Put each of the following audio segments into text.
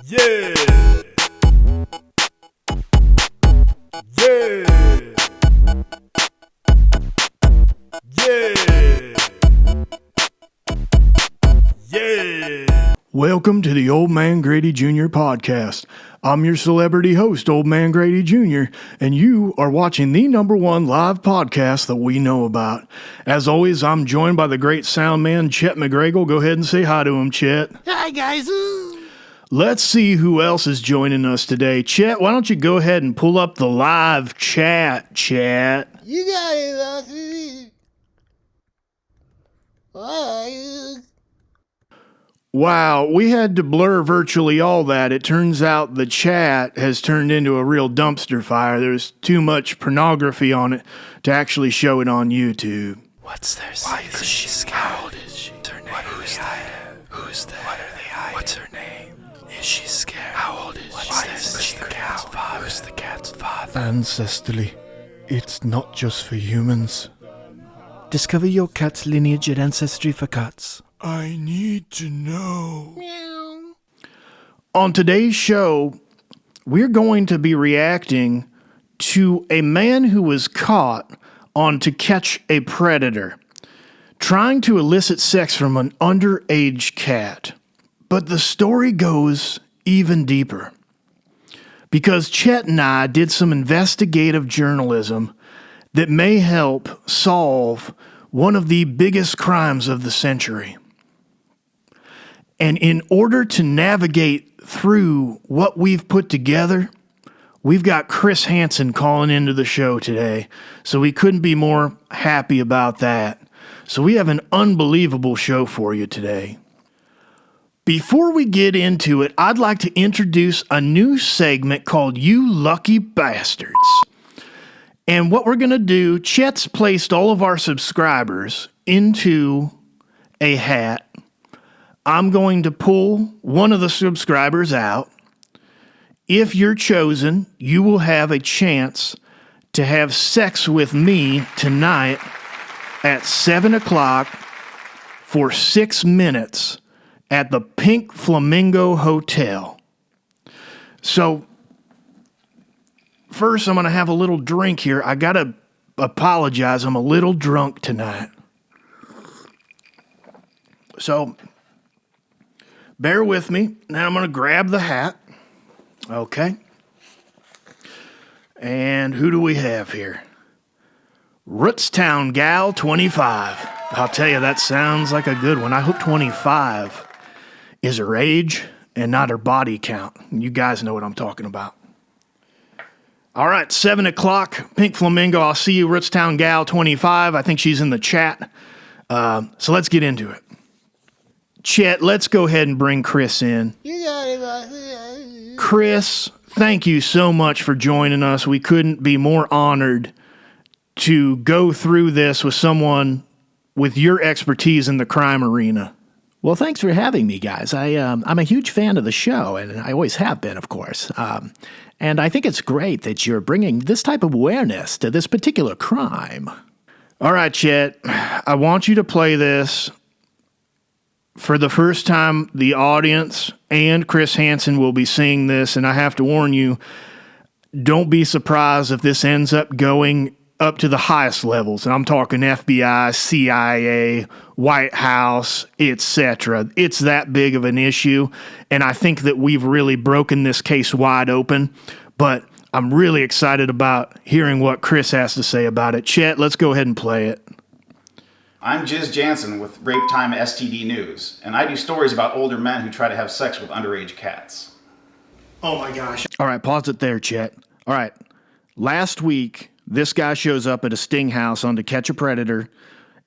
Yeah! Yeah! Yeah! Yeah! Welcome to the Old Man Grady Jr. podcast. I'm your celebrity host, Old Man Grady Jr., and you are watching the #1 live podcast that we know about. As always, I'm joined by the great sound man, Chet McGregor. Go ahead and say hi to him, Chet. Hi, guys. Let's see who else is joining us today. Chet, why don't you go ahead and pull up the live chat, Chet? You got it, Bye. Wow, we had to blur virtually all that. It turns out the chat has turned into a real dumpster fire. There's too much pornography on it to actually show it on YouTube. What's their Why is she scared? How old is she? What's her name? Who's that? Who's that? What are they hiding? What's her name? Is she scared? How old is she? What's their secret? Who's the cat's father? Ancestrally, it's not just for humans. Discover your cat's lineage and ancestry for cats. I need to know. Meow. On today's show, we're going to be reacting to a man who was caught on To Catch a Predator, trying to elicit sex from an underage cat. But the story goes even deeper, because Chet and I did some investigative journalism that may help solve one of the biggest crimes of the century. And in order to navigate through what we've put together, we've got Chris Hansen calling into the show today. So we couldn't be more happy about that. So we have an unbelievable show for you today. Before we get into it, I'd like to introduce a new segment called You Lucky Bastards. And what we're going to do, Chet's placed all of our subscribers into a hat. I'm going to pull one of the subscribers out. If you're chosen, you will have a chance to have sex with me tonight at 7 o'clock for 6 minutes at the Pink Flamingo Hotel. So, first I'm going to have a little drink here. I got to apologize. I'm a little drunk tonight. So, bear with me. Now I'm going to grab the hat. Okay. And who do we have here? Rootstown Gal 25. I'll tell you, that sounds like a good one. I hope 25 is her age and not her body count. You guys know what I'm talking about. All right, 7 o'clock, Pink Flamingo. I'll see you, Rootstown Gal 25. I think she's in the chat. So let's get into it. Chet, let's go ahead and bring Chris in. You got it, Chris, thank you so much for joining us. We couldn't be more honored to go through this with someone with your expertise in the crime arena. Well, thanks for having me, guys. I'm a huge fan of the show, and I always have been, of course. And I think it's great that you're bringing this type of awareness to this particular crime. All right, Chet, I want you to play this. For the first time, the audience and Chris Hansen will be seeing this, and I have to warn you, don't be surprised if this ends up going up to the highest levels. And I'm talking FBI, CIA, White House, etc. It's that big of an issue, and I think that we've really broken this case wide open, but I'm really excited about hearing what Chris has to say about it. Chet, let's go ahead and play it. I'm Chris Hansen with Rape Time STD News, and I do stories about older men who try to have sex with underage cats. Oh my gosh. All right, pause it there, Chet. All right, last week, this guy shows up at a sting house on To Catch a Predator,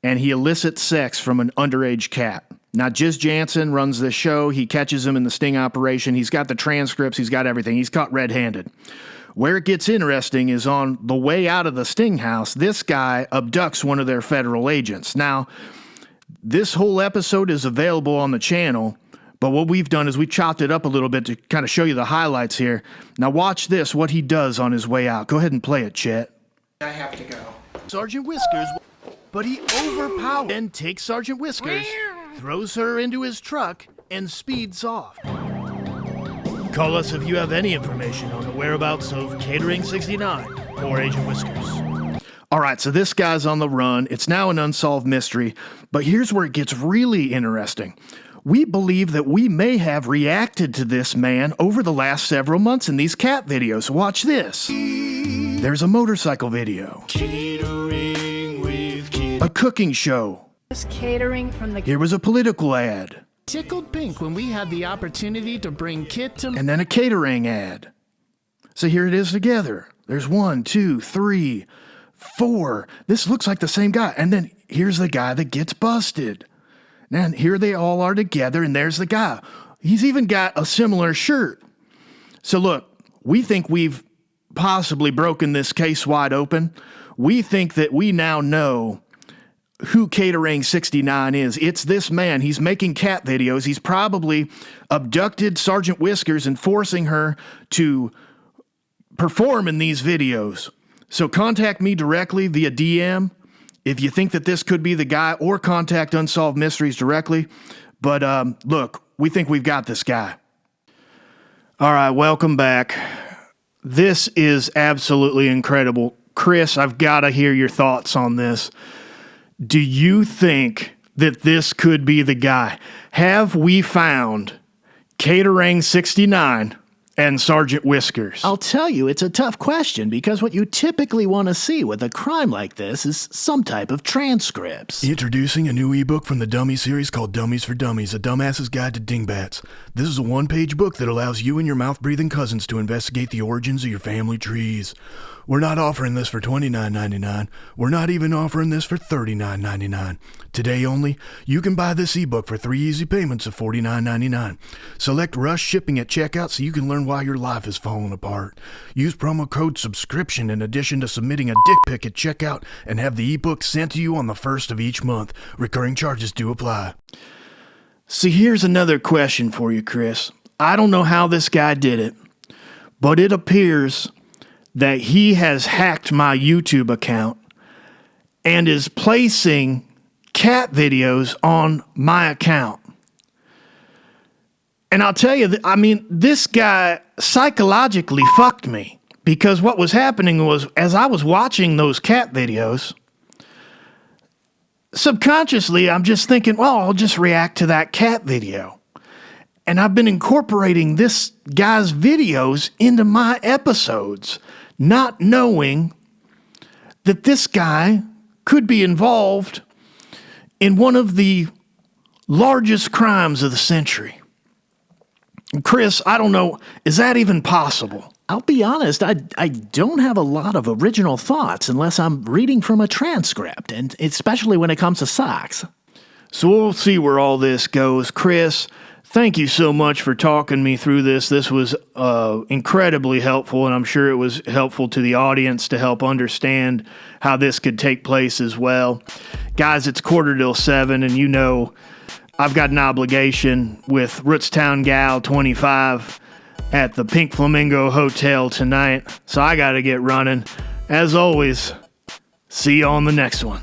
and he elicits sex from an underage cat. Now, Chris Hansen runs this show. He catches him in the sting operation. He's got the transcripts. He's got everything. He's caught red-handed. Where it gets interesting is on the way out of the sting house, this guy abducts one of their federal agents. Now, this whole episode is available on the channel, but what we've done is we chopped it up a little bit to kind of show you the highlights here. Now, watch this, what he does on his way out. Go ahead and play it, Chet. I have to go. Sargent Whiskers, but he overpowers and takes Sargent Whiskers, throws her into his truck, and speeds off. Call us if you have any information on the whereabouts of Catering 69 or Agent Whiskers. All right, so this guy's on the run. It's now an unsolved mystery, but here's where it gets really interesting. We believe that we may have reacted to this man over the last several months in these cat videos. Watch this. There's a motorcycle video. Catering with Kid. A cooking show. Catering from the Here was a political ad. Tickled pink when we had the opportunity to bring Kit to... And then a catering ad. So here it is together. There's 1, 2, 3, 4. This looks like the same guy. And then here's the guy that gets busted. And here they all are together, and there's the guy. He's even got a similar shirt. So look, we think we've possibly broken this case wide open. We think that we now know who Catering 69 is. It's this man. He's making cat videos. He's probably abducted Sargent Whiskers and forcing her to perform in these videos. So contact me directly via DM if you think that this could be the guy, or contact Unsolved Mysteries directly. But look, we think we've got this guy. All right, welcome back. This is absolutely incredible. Chris, I've got to hear your thoughts on this. Do you think that this could be the guy? Have we found Catering 69 and Sargent Whiskers? I'll tell you, it's a tough question, because what you typically want to see with a crime like this is some type of transcripts. Introducing a new ebook from the Dummy series called Dummies for Dummies, a dumbass's guide to dingbats. This is a one-page book that allows you and your mouth-breathing cousins to investigate the origins of your family trees. We're not offering this for $29.99. We're not even offering this for $39.99. Today only, you can buy this ebook for 3 easy payments of $49.99. Select Rush Shipping at checkout so you can learn why your life is falling apart. Use promo code SUBSCRIPTION in addition to submitting a dick pic at checkout, and have the ebook sent to you on the 1st of each month. Recurring charges do apply. See, here's another question for you, Chris. I don't know how this guy did it, but it appears that he has hacked my YouTube account and is placing cat videos on my account. And I'll tell you, this guy psychologically fucked me, because what was happening was, as I was watching those cat videos, subconsciously I'm just thinking, well, I'll just react to that cat video. And I've been incorporating this guy's videos into my episodes, not knowing that this guy could be involved in one of the largest crimes of the century. Chris, I don't know, is that even possible? I'll be honest, I don't have a lot of original thoughts unless I'm reading from a transcript, and especially when it comes to socks. So we'll see where all this goes. Chris, thank you so much for talking me through this. This was incredibly helpful, and I'm sure it was helpful to the audience to help understand how this could take place as well. Guys, it's 7:15, and you know I've got an obligation with Rootstown Gal 25 at the Pink Flamingo Hotel tonight, so I got to get running. As always, see you on the next one.